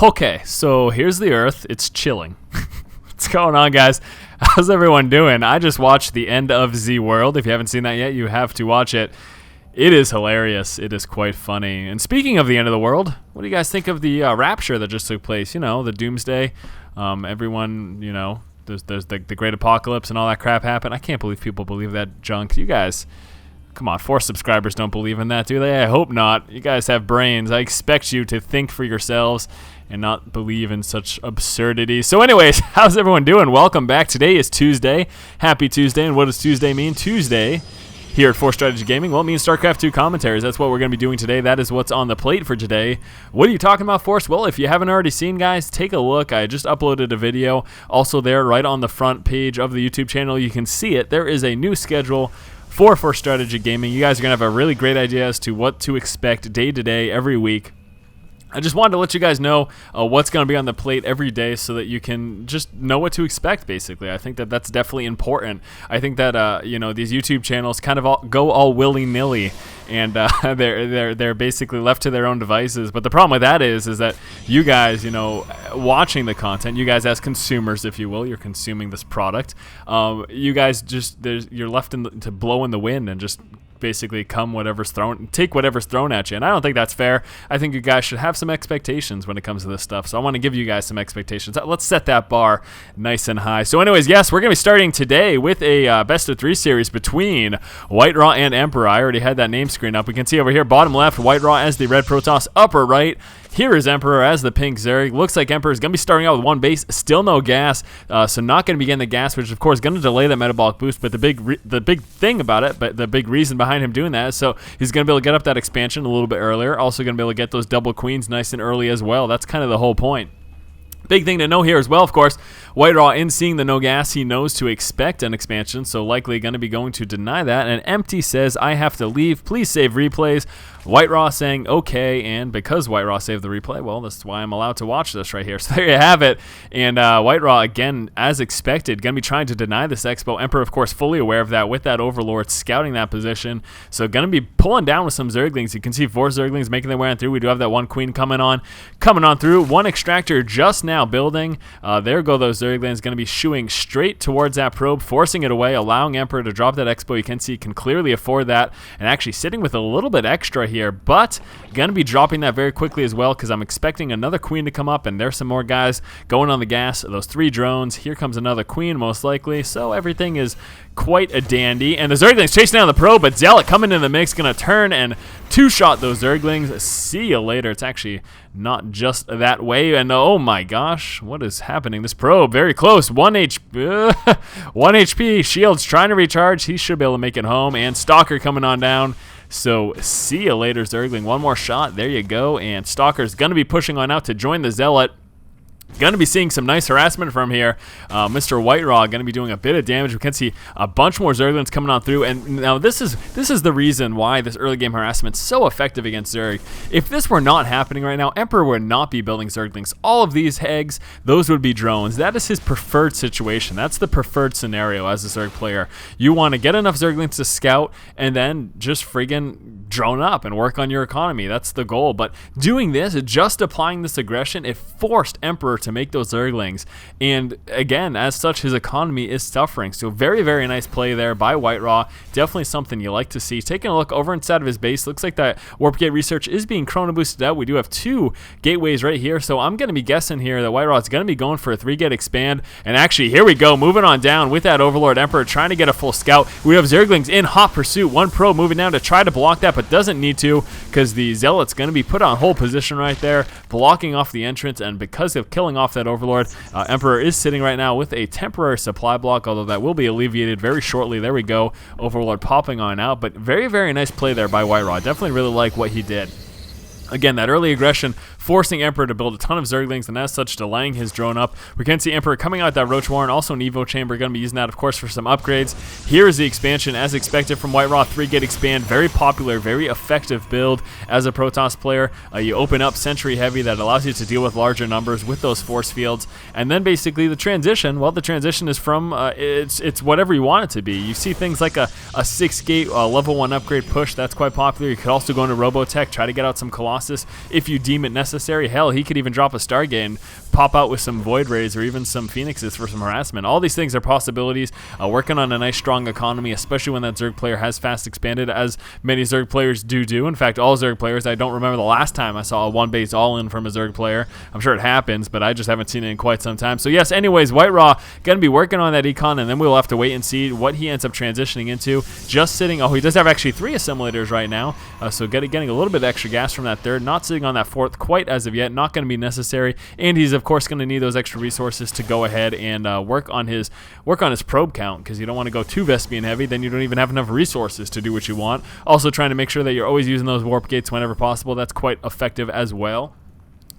Okay, so here's the Earth. It's chilling. What's going on, guys? How's everyone doing? I just watched the end of Z World. If you haven't seen that yet, you have to watch it. It is hilarious. It is quite funny. And speaking of the end of the world, what do you guys think of the rapture that just took place? You know, the doomsday. Everyone, you know, there's the great apocalypse and all that crap happened. I can't believe people believe that junk. You guys, come on, 4 subscribers don't believe in that, do they? I hope not. You guys have brains. I expect you to think for yourselves and not believe in such absurdity. So anyways, how's everyone doing? Welcome back. Today is Tuesday. Happy Tuesday. And what does Tuesday mean? Tuesday here at 4 Strategy Gaming, well, it means StarCraft 2 commentaries. That's what we're going to be doing today. That is what's on the plate for today. What are you talking about, Force? Well, if you haven't already seen, guys, take a look. I just uploaded a video. Also there, right on the front page of the YouTube channel, you can see it. There is a new schedule for 4 Strategy Gaming. You guys are going to have a really great idea as to what to expect day to day, every week. I just wanted to let you guys know what's going to be on the plate every day so that you can just know what to expect, basically. I think that that's definitely important. I think that, you know, these YouTube channels kind of go all willy-nilly, and they're basically left to their own devices. But the problem with that is that you guys, you know, watching the content, you guys as consumers, if you will, you're consuming this product, you guys just, you're left to blow in the wind and just basically take whatever's thrown at you. And I don't think that's fair. I think you guys should have some expectations when it comes to this stuff. So I want to give you guys some expectations. Let's set that bar nice and high. So anyways, yes, we're going to be starting today with a best of 3 series between WhiteRa and Emperor. I already had that name screen up. We can see over here, bottom left, WhiteRa as the red Protoss, upper right, here is Emperor as the pink Zerg. Looks like Emperor is going to be starting out with 1 base, still no gas, so not going to be getting the gas, which of course is going to delay that metabolic boost. But the big thing about it, but the big reason behind him doing that is so he's going to be able to get up that expansion a little bit earlier. Also going to be able to get those double queens nice and early as well. That's kind of the whole point. Big thing to know here as well, of course, WhiteRa, in seeing the no gas, he knows to expect an expansion, so likely going to be going to deny that. And Empty says, I have to leave. Please save replays. WhiteRa saying, okay, and because WhiteRa saved the replay, well, that's why I'm allowed to watch this right here. So there you have it. And WhiteRa, again, as expected, going to be trying to deny this expo. Emperor, of course, fully aware of that with that Overlord scouting that position. So going to be pulling down with some Zerglings. You can see 4 Zerglings making their way on through. We do have that 1 queen coming on through. 1 extractor just now building. There go those Zerglings. Going to be shooing straight towards that probe, forcing it away, allowing Emperor to drop that expo. You can see he can clearly afford that, and actually sitting with a little bit extra here, but going to be dropping that very quickly as well because I'm expecting another queen to come up, and there's some more guys going on the gas. Those 3 drones. Here comes another queen most likely, so everything is quite a dandy. And the Zerglings chasing down the probe, but Zealot coming in the mix, going to turn and 2-shot those Zerglings. See you later. It's actually not just that way. And oh my gosh, what is happening? This probe, very close. 1 HP. Shield's trying to recharge. He should be able to make it home. And Stalker coming on down. So see you later, Zergling. 1 more shot. There you go. And Stalker's going to be pushing on out to join the Zealot. Going to be seeing some nice harassment from here. Mr. WhiteRa going to be doing a bit of damage. We can see a bunch more Zerglings coming on through. And now this is the reason why this early game harassment is so effective against Zerg. If this were not happening right now, Emperor would not be building Zerglings. All of these eggs, those would be drones. That is his preferred situation. That's the preferred scenario as a Zerg player. You want to get enough Zerglings to scout and then just friggin' drone up and work on your economy. That's the goal. But doing this, just applying this aggression, it forced Emperor to make those Zerglings, and again, as such, his economy is suffering. So very, very nice play there by WhiteRa. Definitely something you like to see. Taking a look over inside of his base, looks like that Warp Gate research is being chrono boosted out. We do have 2 gateways right here, so I'm going to be guessing here that WhiteRa is going to be going for a 3-gate expand. And actually, here we go, moving on down with that Overlord Emperor, trying to get a full scout. We have Zerglings in hot pursuit. 1 probe moving down to try to block that, but doesn't need to because the Zealot's going to be put on hold position right there, blocking off the entrance. And because of killing off that Overlord, Emperor is sitting right now with a temporary supply block, although that will be alleviated very shortly. There we go, Overlord popping on out, but very, very nice play there by WhiteRa. Definitely really like what he did. Again, that early aggression forcing Emperor to build a ton of Zerglings, and as such, delaying his drone up. We can see Emperor coming out that Roach Warren, also an Evo Chamber, going to be using that, of course, for some upgrades. Here is the expansion, as expected from WhiteRa, 3-gate expand, very popular, very effective build as a Protoss player. You open up Sentry Heavy, that allows you to deal with larger numbers with those force fields, and then basically the transition, well, the transition is from, it's whatever you want it to be. You see things like a 6-gate level 1 upgrade push, that's quite popular. You could also go into Robotech, try to get out some Colossus Colossus if you deem it necessary. Hell, he could even drop a Stargate and pop out with some Void Rays or even some Phoenixes for some harassment. All these things are possibilities. Working on a nice strong economy, especially when that Zerg player has fast expanded, as many Zerg players do. In fact, all Zerg players. I don't remember the last time I saw a one base all-in from a Zerg player. I'm sure it happens, but I just haven't seen it in quite some time. So yes, anyways, WhiteRa going to be working on that econ, and then we'll have to wait and see what he ends up transitioning into. Just sitting, he does have actually 3 assimilators right now, so getting a little bit of extra gas from that third. Not sitting on that 4th quite as of yet, not going to be necessary, and he's of course going to need those extra resources to go ahead and work on his probe count, because you don't want to go too Vespian heavy, then you don't even have enough resources to do what you want. Also trying to make sure that you're always using those warp gates whenever possible. That's quite effective as well.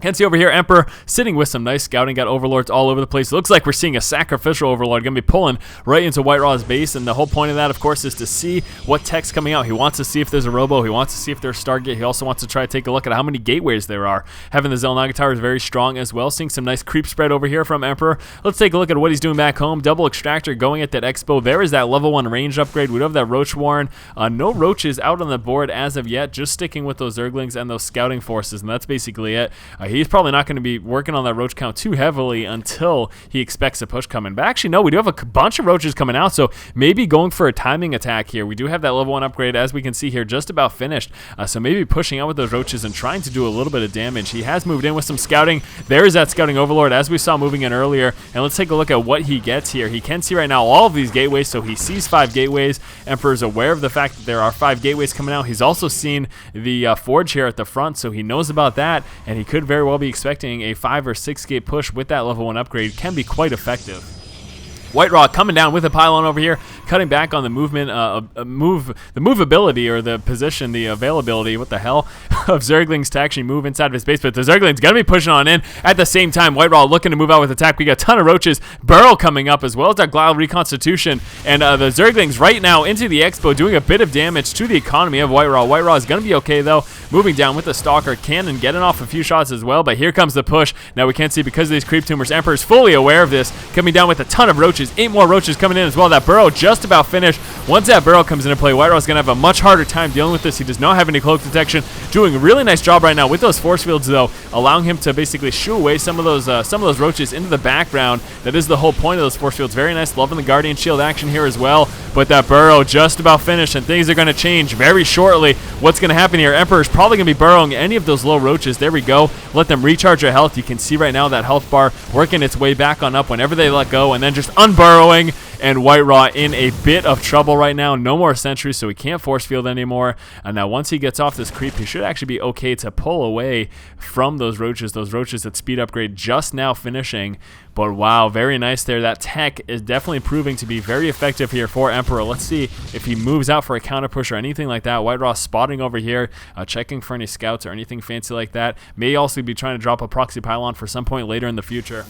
Can see over here, Emperor sitting with some nice scouting, got Overlords all over the place. It looks like we're seeing a sacrificial Overlord going to be pulling right into WhiteRa's base, and the whole point of that, of course, is to see what tech's coming out. He wants to see if there's a Robo. He wants to see if there's Stargate. He also wants to try to take a look at how many gateways there are. Having the Xel'Naga Tower is very strong as well. Seeing some nice creep spread over here from Emperor. Let's take a look at what he's doing back home. Double Extractor going at that Expo. There is that level 1 range upgrade. We do have that Roach Warren. No Roaches out on the board as of yet, just sticking with those Zerglings and those scouting forces, and that's basically it. He's probably not going to be working on that roach count too heavily until he expects a push coming. But actually, no, we do have a bunch of roaches coming out, so maybe going for a timing attack here. We do have that level 1 upgrade, as we can see here, just about finished. So maybe pushing out with those roaches and trying to do a little bit of damage. He has moved in with some scouting. There's that scouting Overlord, as we saw moving in earlier. And let's take a look at what he gets here. He can see right now all of these gateways, so he sees 5 gateways. Emperor's aware of the fact that there are 5 gateways coming out. He's also seen the forge here at the front, so he knows about that, and he could very well be expecting a 5 or 6 gate push with that level 1 upgrade. Can be quite effective. WhiteRa coming down with a pylon over here, cutting back on the movement, the movability or the position, the availability, what the hell, of Zerglings to actually move inside of his base. But the Zerglings going to be pushing on in. At the same time, WhiteRa looking to move out with attack. We got a ton of roaches. Burrow coming up as well as that Glial Reconstitution. And the Zerglings right now into the Expo doing a bit of damage to the economy of WhiteRa. WhiteRa is going to be okay though. Moving down with the Stalker Cannon, getting off a few shots as well. But here comes the push. Now we can't see because of these creep tumors. Emperor's fully aware of this. Coming down with a ton of roaches. 8 more roaches coming in as well. That burrow just about finished. Once that burrow comes into play, WhiteRa is going to have a much harder time dealing with this. He does not have any cloak detection. Doing a really nice job right now with those force fields, though, allowing him to basically shoo away some of those roaches into the background. That is the whole point of those force fields. Very nice. Loving the Guardian Shield action here as well. But that burrow just about finished, and things are going to change very shortly. What's going to happen here? Emperor's probably going to be burrowing any of those low roaches. There we go. Let them recharge their health. You can see right now that health bar working its way back on up whenever they let go, and then just unburrowing. And WhiteRa in a bit of trouble right now. No more sentries, so he can't force field anymore. And now once he gets off this creep, he should actually be okay to pull away from those roaches that speed upgrade just now finishing. But wow, very nice there. That tech is definitely proving to be very effective here for Emperor. Let's see if he moves out for a counter push or anything like that. WhiteRa spotting over here, checking for any scouts or anything fancy like that. May also be trying to drop a proxy pylon for some point later in the future.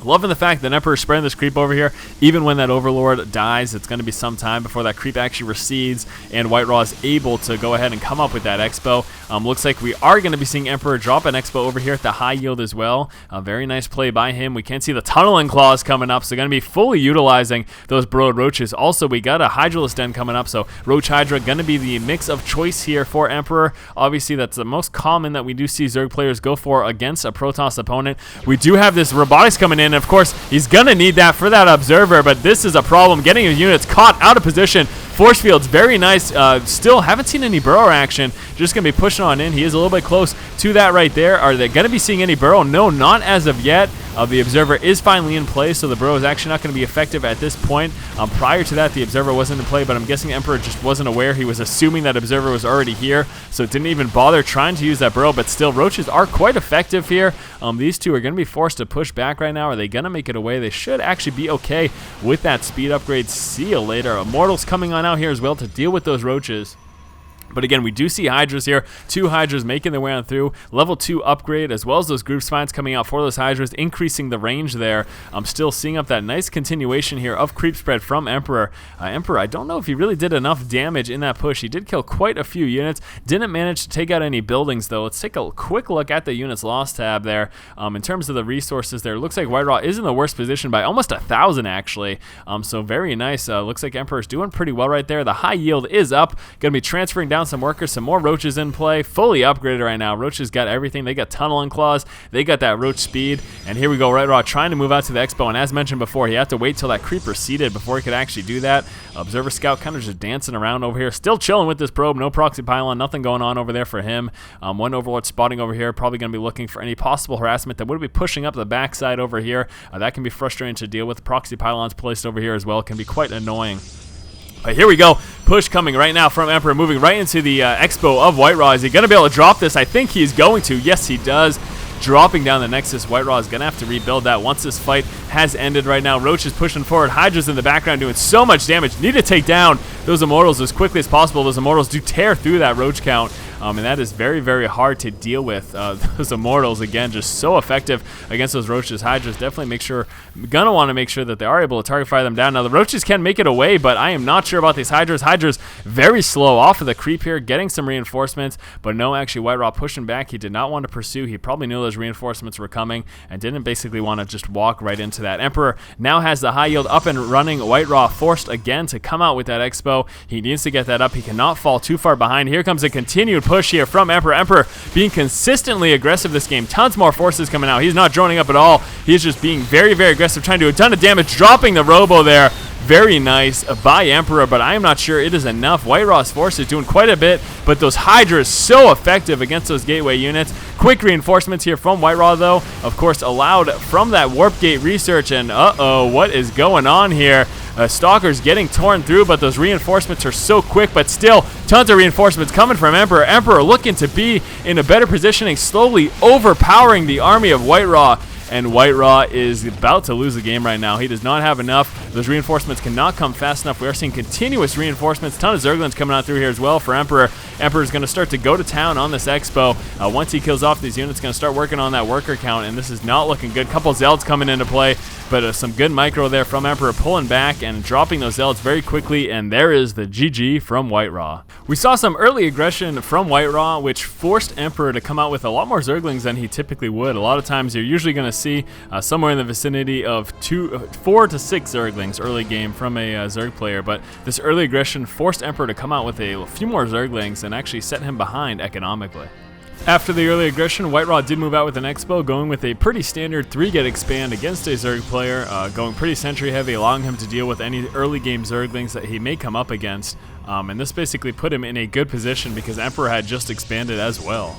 Loving the fact that Emperor's spreading this creep over here. Even when that Overlord dies, it's going to be some time before that creep actually recedes, and WhiteRa is able to go ahead and come up with that Expo. Looks like we are going to be seeing Emperor drop an Expo over here at the high yield as well. A very nice play by him. We can see the Tunneling Claws coming up, so going to be fully utilizing those burrowed roaches. Also, we got a Hydralisk Den coming up, so Roach Hydra going to be the mix of choice here for Emperor. Obviously, that's the most common that we do see Zerg players go for against a Protoss opponent. We do have this Robotics coming in. Of course, he's going to need that for that Observer, but this is a problem. Getting his units caught out of position. Force fields, very nice. Still haven't seen any burrow action. Just going to be pushing on in. He is a little bit close to that right there. Are they going to be seeing any burrow? No, not as of yet. The Observer is finally in play, so the burrow is actually not going to be effective at this point. Prior to that, the Observer wasn't in play, but I'm guessing Emperor just wasn't aware. He was assuming that Observer was already here, so didn't even bother trying to use that burrow, but still, roaches are quite effective here. These two are going to be forced to push back right now. Are they going to make it away? They should actually be okay with that speed upgrade. See you later. Immortals coming on out here as well to deal with those roaches. But again, we do see Hydras here. 2 Hydras making their way on through. Level 2 upgrade, as well as those group spines coming out for those Hydras, increasing the range there. I'm still seeing up that nice continuation here of creep spread from Emperor. Emperor, I don't know if he really did enough damage in that push. He did kill quite a few units. Didn't manage to take out any buildings, though. Let's take a quick look at the units lost tab there. In terms of the resources there, looks like WhiteRa is in the worst position by almost 1,000, actually. So very nice. Looks like Emperor's doing pretty well right there. The high yield is up. Going to be transferring down down some workers, some more roaches in play, fully upgraded right now. Roaches got everything. They got tunneling claws, they got that roach speed, and here we go. WhiteRa trying to move out to the expo, and as mentioned before, he had to wait till that creeper seeded before he could actually do that. Observer Scout kind of just dancing around over here, still chilling with this probe. No proxy pylon, nothing going on over there for him. One Overlord spotting over here, probably going to be looking for any possible harassment that would be pushing up the backside over here. That can be frustrating to deal with. Proxy pylons placed over here as well can be quite annoying. But here we go. Push coming right now from Emperor, moving right into the expo of WhiteRa. Is he going to be able to drop this? I think he's going to. Yes, he does. Dropping down the Nexus. WhiteRa is going to have to rebuild that once this fight has ended right now. Roach is pushing forward. Hydra's in the background doing so much damage. Need to take down those Immortals as quickly as possible. Those Immortals do tear through that Roach count. And that is very, very hard to deal with. Those Immortals, again, just so effective against those Roaches. Hydra's definitely gonna want to make sure that they are able to target fire them down. Now, the Roaches can make it away, but I am not sure about these Hydra's. Hydra's very slow off of the creep here, getting some reinforcements, but no, actually, WhiteRa pushing back. He did not want to pursue. He probably knew those reinforcements were coming and didn't basically want to just walk right into that. Emperor now has the high yield up and running. WhiteRa forced again to come out with that expo. He needs to get that up. He cannot fall too far behind. Here comes a continued push here from Emperor. Emperor being consistently aggressive this game. Tons more forces coming out. He's not droning up at all. He's just being very, very aggressive, trying to do a ton of damage, dropping the Robo there. Very nice by Emperor, but I am not sure it is enough. WhiteRa's force is doing quite a bit, but those Hydra is so effective against those gateway units. Quick reinforcements here from WhiteRa, though, of course, allowed from that warp gate research, and what is going on here? Stalker's getting torn through, but those reinforcements are so quick, but still tons of reinforcements coming from Emperor. Emperor looking to be in a better positioning, slowly overpowering the army of WhiteRa. And WhiteRa is about to lose the game right now. He does not have enough. Those reinforcements cannot come fast enough. We are seeing continuous reinforcements. Ton of Zerglings coming out through here as well for Emperor. Emperor is going to start to go to town on this expo. Once he kills off these units, going to start working on that worker count, and this is not looking good. Couple Zelds coming into play, but some good micro there from Emperor, pulling back and dropping those Zelds very quickly, and there is the GG from WhiteRa. We saw some early aggression from WhiteRa, which forced Emperor to come out with a lot more Zerglings than he typically would. A lot of times you're usually going to see somewhere in the vicinity of 4 to 6 Zerglings early game from a Zerg player, but this early aggression forced Emperor to come out with a few more Zerglings and actually set him behind economically. After the early aggression, WhiteRa did move out with an expo, going with a pretty standard 3-get expand against a Zerg player, going pretty sentry heavy, allowing him to deal with any early game Zerglings that he may come up against, and this basically put him in a good position because Emperor had just expanded as well.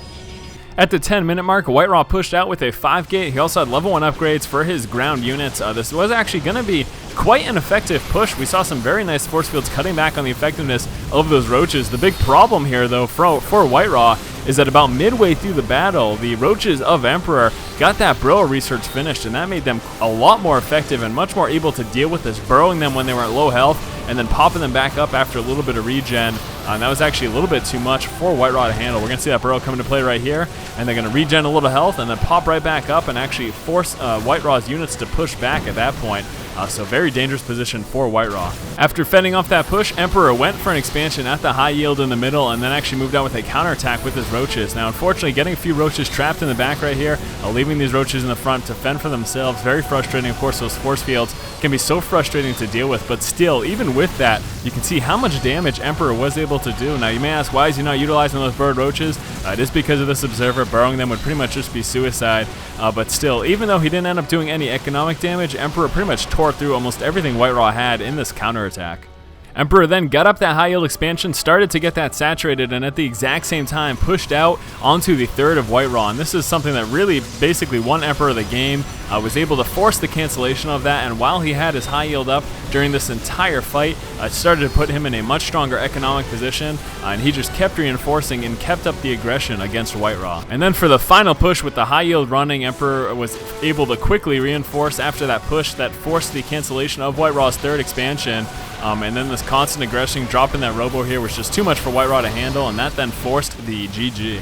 At the 10-minute mark, WhiteRa pushed out with a 5-gate. He also had level 1 upgrades for his ground units. This was actually going to be quite an effective push. We saw some very nice force fields cutting back on the effectiveness of those roaches. The big problem here, though, for WhiteRa is that about midway through the battle, the roaches of Emperor got that burrow research finished, and that made them a lot more effective and much more able to deal with this, burrowing them when they were at low health and then popping them back up after a little bit of regen. And that was actually a little bit too much for WhiteRa to handle. We're going to see that burrow come into play right here, and they're going to regen a little health and then pop right back up and actually force WhiteRa's units to push back at that point. So very dangerous position for WhiteRa. After fending off that push, Emperor went for an expansion at the high yield in the middle and then actually moved out with a counterattack with his roaches. Now, unfortunately, getting a few roaches trapped in the back right here, leaving these roaches in the front to fend for themselves, very frustrating. Of course, those force fields can be so frustrating to deal with, but still, even with that, you can see how much damage Emperor was able to do. Now, you may ask, why is he not utilizing those bird roaches? It is because of this observer. Burrowing them would pretty much just be suicide, but still, even though he didn't end up doing any economic damage, Emperor pretty much tore through almost everything WhiteRa had in this counterattack. Emperor then got up that high yield expansion, started to get that saturated, and at the exact same time pushed out onto the third of WhiteRa. And this is something that really basically won Emperor the game. Was able to force the cancellation of that, and while he had his high yield up during this entire fight, started to put him in a much stronger economic position, and he just kept reinforcing and kept up the aggression against WhiteRa. And then for the final push with the high yield running, Emperor was able to quickly reinforce after that push that forced the cancellation of WhiteRa's third expansion. And then this constant aggression, dropping that robo here, was just too much for WhiteRa to handle, and that then forced the GG.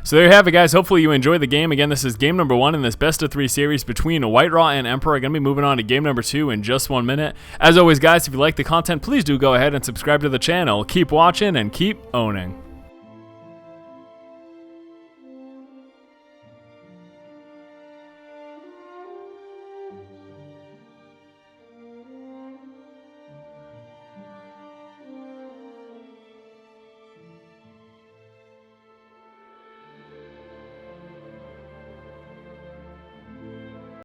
So there you have it, guys. Hopefully you enjoyed the game. Again, this is game number 1 in this best-of-3 series between WhiteRa and Emperor. I'm going to be moving on to game number 2 in just 1 minute. As always, guys, if you like the content, please do go ahead and subscribe to the channel. Keep watching and keep owning.